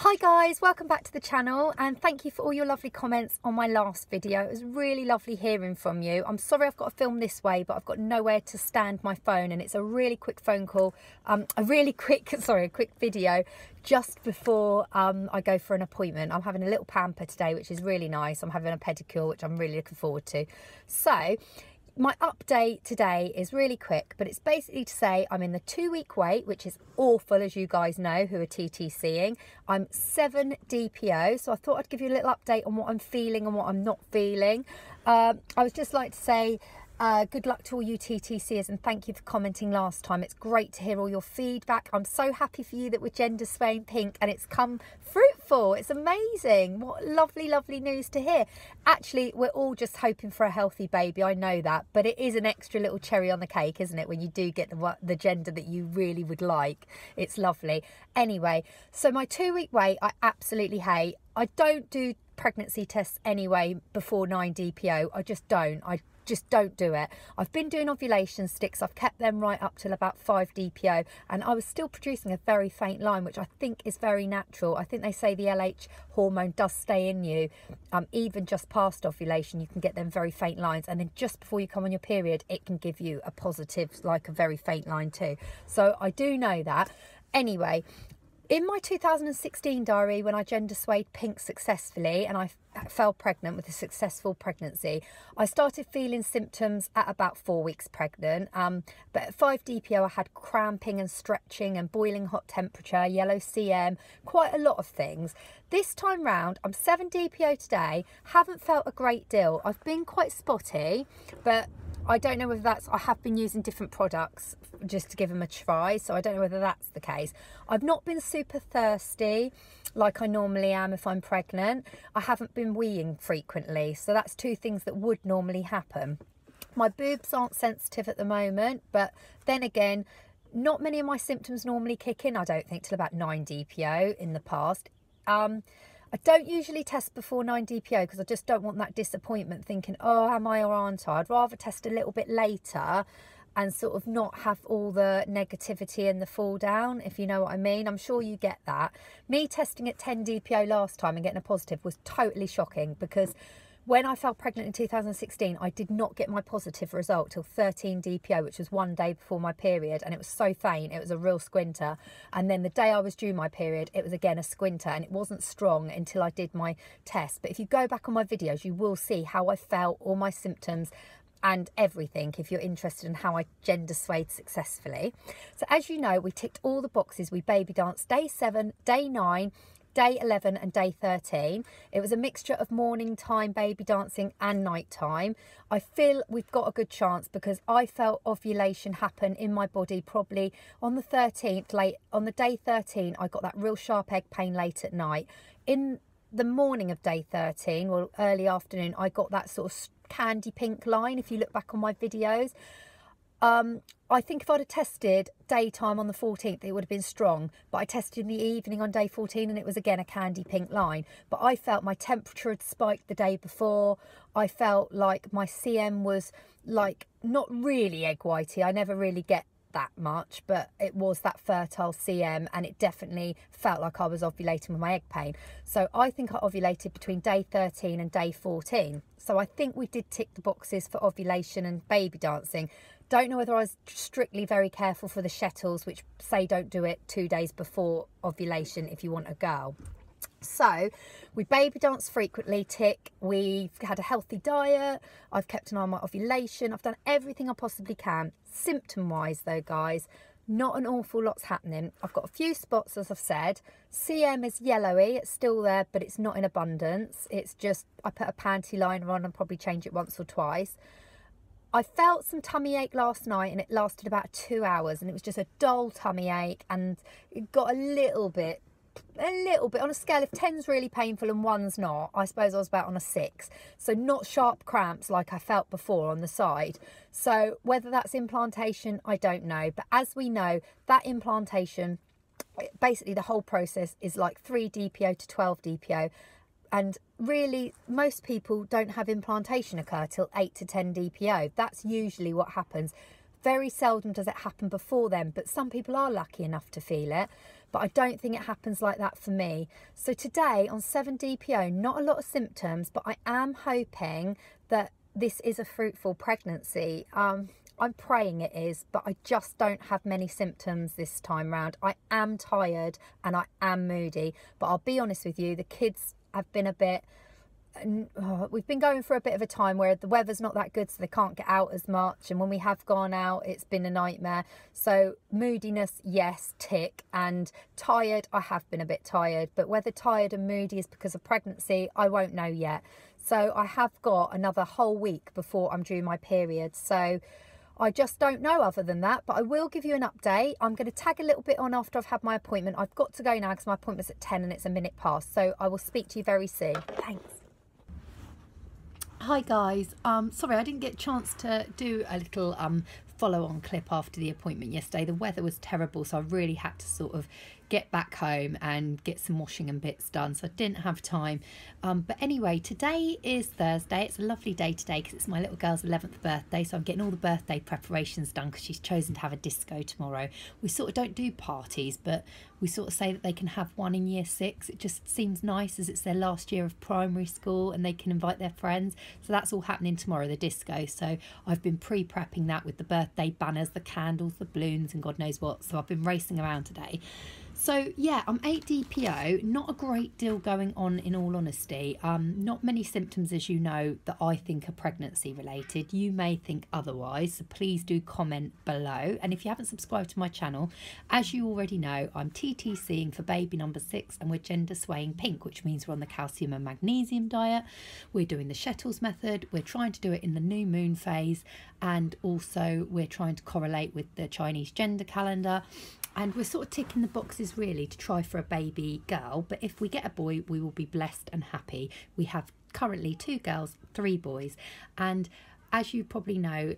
Hi guys, welcome back to the channel and thank you for all your lovely comments on my last video. It was really lovely hearing from you. I'm sorry I've got to film this way, but I've got nowhere to stand my phone and it's a really quick phone call, a quick video just before I go for an appointment. I'm having a little pamper today, which is really nice. I'm having a pedicure, which I'm really looking forward to. So my update today is really quick, but it's basically to say I'm in the 2-week wait, which is awful, as you guys know who are TTCing. I'm 7 DPO, so I thought I'd give you a little update on what I'm feeling and what I'm not feeling. I would just like to say good luck to all you TTCers and thank you for commenting last time. It's great to hear all your feedback. I'm so happy for you that we're gender swaying pink and it's come fruitful. It's amazing. What lovely news to hear. Actually, we're all just hoping for a healthy baby, I know that, but it is an extra little cherry on the cake, isn't it, when you do get the gender that you really would like. It's lovely. Anyway, so my 2-week wait I absolutely hate. I don't do pregnancy tests anyway before 9 DPO. I just don't do it. I've been doing ovulation sticks. I've kept them right up till about 5 DPO and I was still producing a very faint line, which I think is very natural. I think they say the LH hormone does stay in you even just past ovulation. You can get them very faint lines, and then just before you come on your period it can give you a positive, like a very faint line too. So I do know that. Anyway, in my 2016 diary, when I gender swayed pink successfully and I fell pregnant with a successful pregnancy, I started feeling symptoms at about 4 weeks pregnant. But at 5 DPO, I had cramping and stretching and boiling hot temperature, yellow CM, quite a lot of things. This time round, I'm 7 DPO today, haven't felt a great deal. I've been quite spotty, but I don't know whether that's, I have been using different products just to give them a try, so I don't know whether that's the case. I've not been super thirsty like I normally am if I'm pregnant. I haven't been weeing frequently, so that's 2 things that would normally happen. My boobs aren't sensitive at the moment, but then again, not many of my symptoms normally kick in, I don't think, till about 9 DPO in the past. I don't usually test before 9 DPO because I just don't want that disappointment thinking, oh, am I or aren't I? I'd rather test a little bit later and sort of not have all the negativity and the fall down, if you know what I mean. I'm sure you get that. Me testing at 10 DPO last time and getting a positive was totally shocking, because when I fell pregnant in 2016, I did not get my positive result till 13 DPO, which was 1 day before my period, and it was so faint, it was a real squinter. And then the day I was due my period, it was again a squinter, and it wasn't strong until I did my test. But if you go back on my videos, you will see how I felt, all my symptoms and everything, if you're interested in how I gender swayed successfully. So as you know, we ticked all the boxes. We baby danced day 7, day 9, day 11 and day 13. It was a mixture of morning time baby dancing and night time. I feel we've got a good chance because I felt ovulation happen in my body probably on the 13th, late on the day 13. I got that real sharp egg pain late at night. In the morning of day 13, well, early afternoon, I got that sort of candy pink line, if you look back on my videos. I think if I'd have tested daytime on the 14th, it would have been strong, but I tested in the evening on day 14 and it was again a candy pink line. But I felt my temperature had spiked the day before. I felt like my CM was like not really egg whitey. I never really get that much, but it was that fertile CM, and it definitely felt like I was ovulating with my egg pain. So I think I ovulated between day 13 and day 14. So I think we did tick the boxes for ovulation and baby dancing. Don't know whether I was strictly very careful for the shuttles, which say don't do it 2 days before ovulation if you want a girl. So we baby dance frequently, tick. We've had a healthy diet. I've kept an eye on my ovulation. I've done everything I possibly can. Symptom wise though, guys, not an awful lot's happening. I've got a few spots, as I've said. CM is yellowy, it's still there, but it's not in abundance. It's just, I put a panty liner on and probably change it once or twice. I felt some tummy ache last night and it lasted about 2 hours, and it was just a dull tummy ache, and it got a little bit on a scale of 10's really painful and 1's not. I suppose I was about on a 6, so not sharp cramps like I felt before on the side. So whether that's implantation, I don't know, but as we know, that implantation, basically the whole process is like 3 DPO to 12 DPO, and really most people don't have implantation occur till 8 to 10 DPO. That's usually what happens. Very seldom does it happen before then, but some people are lucky enough to feel it. But I don't think it happens like that for me. So today on 7-DPO, not a lot of symptoms, but I am hoping that this is a fruitful pregnancy. I'm praying it is, but I just don't have many symptoms this time round. I am tired and I am moody, but I'll be honest with you, the kids have been a bit... we've been going for a bit of a time where the weather's not that good, so they can't get out as much, and when we have gone out it's been a nightmare. So moodiness, yes, tick, and tired, I have been a bit tired, but whether tired and moody is because of pregnancy, I won't know yet. So I have got another whole week before I'm due my period, so I just don't know other than that, but I will give you an update. I'm going to tag a little bit on after I've had my appointment. I've got to go now because my appointment's at 10 and it's a minute past, so I will speak to you very soon. Thanks. Hi guys, sorry I didn't get a chance to do a little follow-on clip after the appointment yesterday. The weather was terrible, so I really had to sort of get back home and get some washing and bits done, so I didn't have time. But anyway, today is Thursday. It's a lovely day today because it's my little girl's 11th birthday, so I'm getting all the birthday preparations done because she's chosen to have a disco tomorrow. We sort of don't do parties, but we sort of say that they can have one in year 6. It just seems nice as it's their last year of primary school and they can invite their friends. So that's all happening tomorrow, the disco. So I've been pre-prepping that with the birthday banners, the candles, the balloons and God knows what. So I've been racing around today. So yeah, I'm 8-DPO, not a great deal going on in all honesty. Not many symptoms, as you know, that I think are pregnancy related. You may think otherwise, so please do comment below. And if you haven't subscribed to my channel, as you already know, I'm TTCing for baby number 6 and we're gender swaying pink, which means we're on the calcium and magnesium diet. We're doing the Shettles method. We're trying to do it in the new moon phase, and also we're trying to correlate with the Chinese gender calendar. And we're sort of ticking the boxes really to try for a baby girl. But if we get a boy, we will be blessed and happy. We have currently 2 girls, 3 boys. And as you probably know,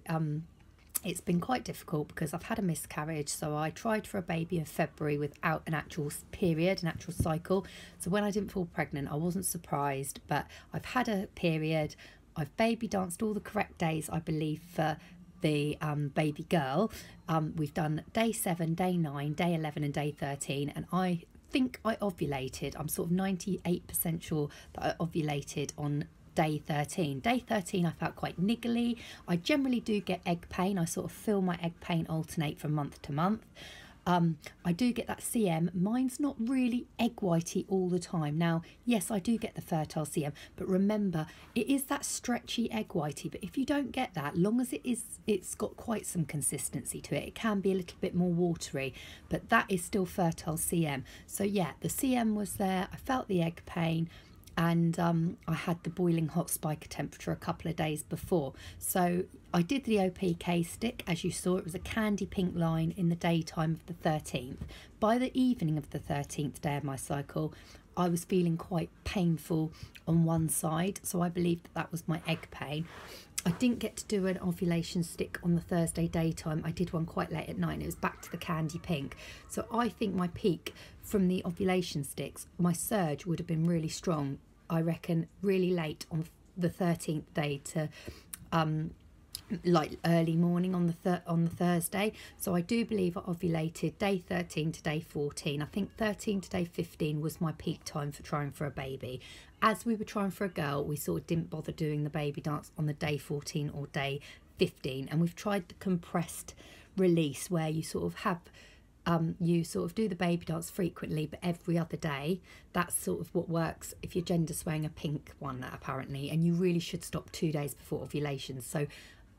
it's been quite difficult because I've had a miscarriage. So I tried for a baby in February without an actual period, an actual cycle. So when I didn't fall pregnant, I wasn't surprised. But I've had a period. I've baby danced all the correct days, I believe, for the baby girl. We've done day 7, day 9, day 11 and day 13, and I think I ovulated. I'm sort of 98% sure that I ovulated on day 13. Day 13 I felt quite niggly. I generally do get egg pain. I sort of feel my egg pain alternate from month to month. I do get that CM. Mine's not really egg whitey all the time. Now, yes, I do get the fertile CM, but remember, it is that stretchy egg whitey. But if you don't get that, long as it's got quite some consistency to it, it can be a little bit more watery, but that is still fertile CM. So yeah, the CM was there. I felt the egg pain. And I had the boiling hot spike temperature a couple of days before. So I did the OPK stick. As you saw, it was a candy pink line in the daytime of the 13th. By the evening of the 13th day of my cycle, I was feeling quite painful on one side. So I believe that that was my egg pain. I didn't get to do an ovulation stick on the Thursday daytime. I did one quite late at night and it was back to the candy pink. So I think my peak from the ovulation sticks, my surge would have been really strong. I reckon really late on the 13th day to like early morning on the Thursday. So I do believe I ovulated day 13 to day 14. I think 13 to day 15 was my peak time for trying for a baby. As we were trying for a girl, we sort of didn't bother doing the baby dance on the day 14 or day 15, and we've tried the compressed release where you sort of have you sort of do the baby dance frequently but every other day. That's sort of what works if you're gender swaying a pink one apparently, and you really should stop 2 days before ovulation. So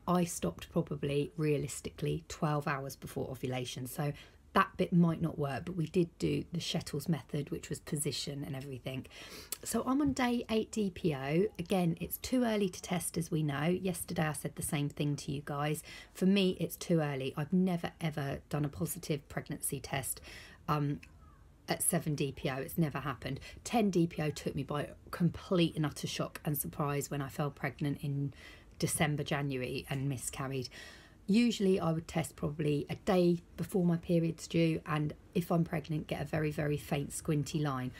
I stopped probably realistically 12 hours before ovulation, so that bit might not work, but we did do the Shettles method, which was position and everything. So I'm on day 8-DPO. Again, it's too early to test, as we know. Yesterday I said the same thing to you guys. For me, it's too early. I've never ever done a positive pregnancy test at 7-DPO. It's never happened. 10-DPO took me by complete and utter shock and surprise when I fell pregnant in December, January and miscarried. Usually I would test probably a day before my period's due, and if I'm pregnant, get a very, very faint squinty line.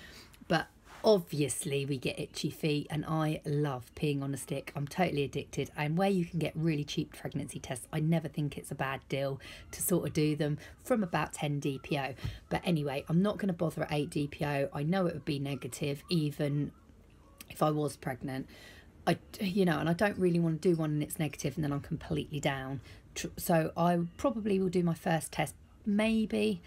But Obviously we get itchy feet, and I love peeing on a stick. I'm totally addicted, and where you can get really cheap pregnancy tests, I never think it's a bad deal to sort of do them from about 10 DPO. But anyway, I'm not going to bother at 8 DPO. I know it would be negative even if I was pregnant. You know, and I don't really want to do one and it's negative and then I'm completely down. So I probably will do my first test, maybe,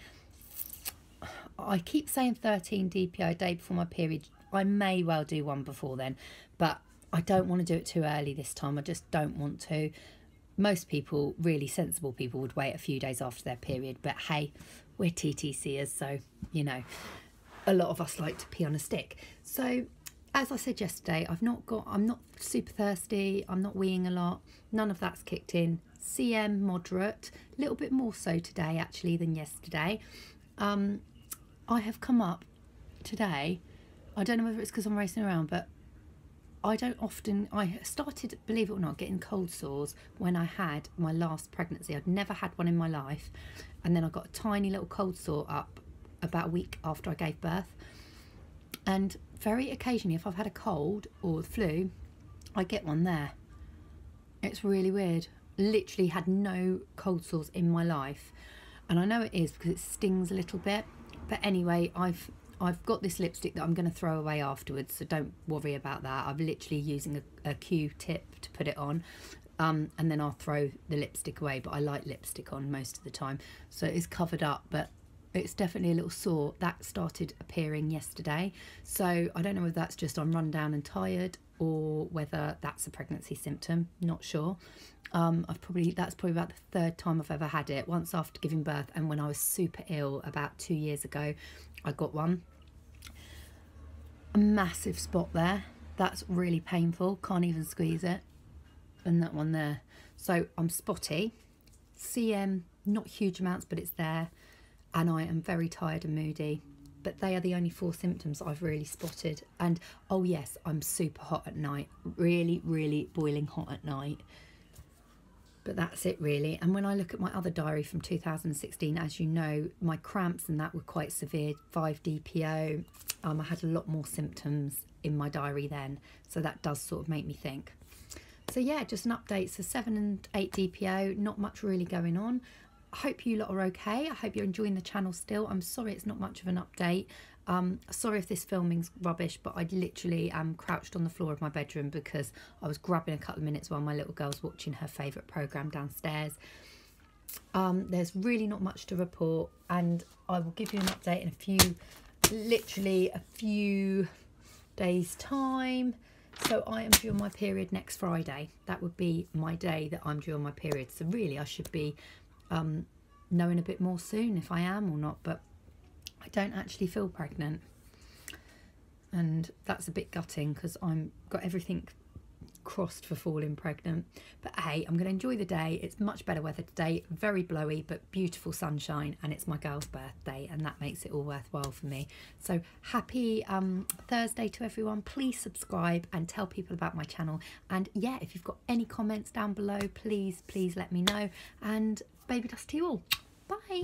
I keep saying 13 DPO, a day before my period. I may well do one before then, but I don't want to do it too early this time. I just don't want to. Most people, really sensible people, would wait a few days after their period, but hey, we're TTCers, so, you know, a lot of us like to pee on a stick. So as I said yesterday, I'm not super thirsty, I'm not weeing a lot, none of that's kicked in. CM moderate, a little bit more so today actually than yesterday. I have come up today, I don't know whether it's because I'm racing around, but I started, believe it or not, getting cold sores when I had my last pregnancy. I'd never had one in my life, and then I got a tiny little cold sore up about a week after I gave birth. And very occasionally, if I've had a cold or flu, I get one there. It's really weird. Literally had no cold sores in my life, and I know it is because it stings a little bit. But anyway, I've got this lipstick that I'm going to throw away afterwards, so don't worry about that. I'm literally using a Q-tip to put it on, and then I'll throw the lipstick away. But I like lipstick on most of the time, so it's covered up, but it's definitely a little sore. That started appearing yesterday, so I don't know whether that's just I'm run down and tired or whether that's a pregnancy symptom, not sure. That's probably about the third time I've ever had it, once after giving birth and when I was super ill about 2 years ago. I got one, a massive spot there, that's really painful, can't even squeeze it, and that one there. So I'm spotty, CM not huge amounts, but it's there, and I am very tired and moody. But they are the only 4 symptoms I've really spotted. And oh yes, I'm super hot at night, really, really boiling hot at night. But that's it really. And when I look at my other diary from 2016, as you know, my cramps and that were quite severe, 5 DPO. I had a lot more symptoms in my diary then, so that does sort of make me think. So yeah, just an update. So 7 and 8 DPO, not much really going on. I hope you lot are okay. I hope you're enjoying the channel still. I'm sorry it's not much of an update. Sorry if this filming's rubbish, but I literally crouched on the floor of my bedroom because I was grabbing a couple of minutes while my little girl's watching her favourite programme downstairs. There's really not much to report, and I will give you an update in literally a few days time. So I am due on my period next Friday. That would be my day that I'm due on my period. So really I should be knowing a bit more soon if I am or not, but I don't actually feel pregnant, and that's a bit gutting because I'm got everything crossed for falling pregnant. But hey, I'm going to enjoy the day. It's much better weather today, very blowy but beautiful sunshine, and it's my girl's birthday, and that makes it all worthwhile for me. So happy Thursday to everyone. Please subscribe and tell people about my channel, and yeah, if you've got any comments down below, please let me know, and baby dust to you all. Bye.